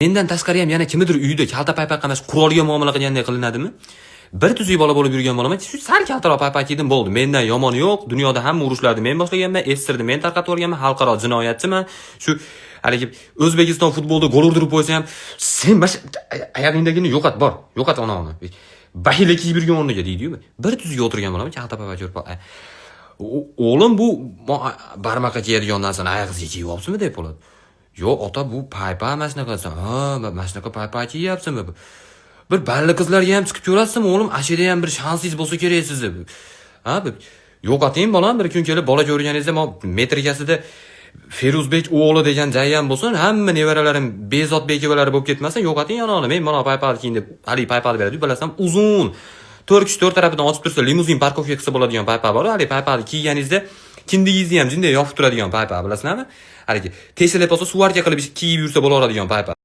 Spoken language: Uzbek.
Mendan tashqari ham yana kimnidir uyida kalta paypaq emas, qurolga muomala qilganday qilinadimi? Bir tuzuk bola bo'lib yurgan bolaman, shu sal kaltaroq paypaq yedim bo'ldi. Mendan yomoni yo'q. Dunyoda hamma urushlarni men boshlaganman, estirni men tarqatib o'rganman, xalqaro jinoyatchiman. Shu haligi O'zbekiston futbolda gol urdirib qo'ysa ham, sen oyog'ingdagini yo'qot, bor. Yo'qot onani. Bahila kiyib yurgan o'rniga deydi-yu. Bir tuzuk o'tirgan bolaman, kalta paypaq yurib. O'g'lim bu barmaqa kiyadigan narsani oyog'ingizga kiyib olibsizmi deb bo'ladi. Yo'q, ota bu paypaq emas naqasan. Ha, mana shunaqa paypaq kiyapsizmi? Bir balli qizlarga ham chiqib ko'rasizmi, o'g'lim? Ashida ham bir shansingiz bo'lsa kerak sizni. Ha, yo'qoting bolam, bir kun kelib bola ko'rganingizda, metrikasida Feruzbek o'g'li degan jayyan bo'lsin, hamma nevaralarim Bezod bekivalari bo'lib ketmasin, yo'qoting yonog'ini. Men mana paypaq kiyin deb, hali paypaq beradi, bilasam uzun. 4x4 tarafidan ochib tursa, limuzin parkovka qilsa bo'ladigan paypaq bor. Hali paypaqni kiyganingizda kindigingizni ham jinday yopib turadigan paypaq, bilasizlarmi? Haligi, tesilib olsa suvarga qilib kiyib yursa bo'laveradigan paypaq.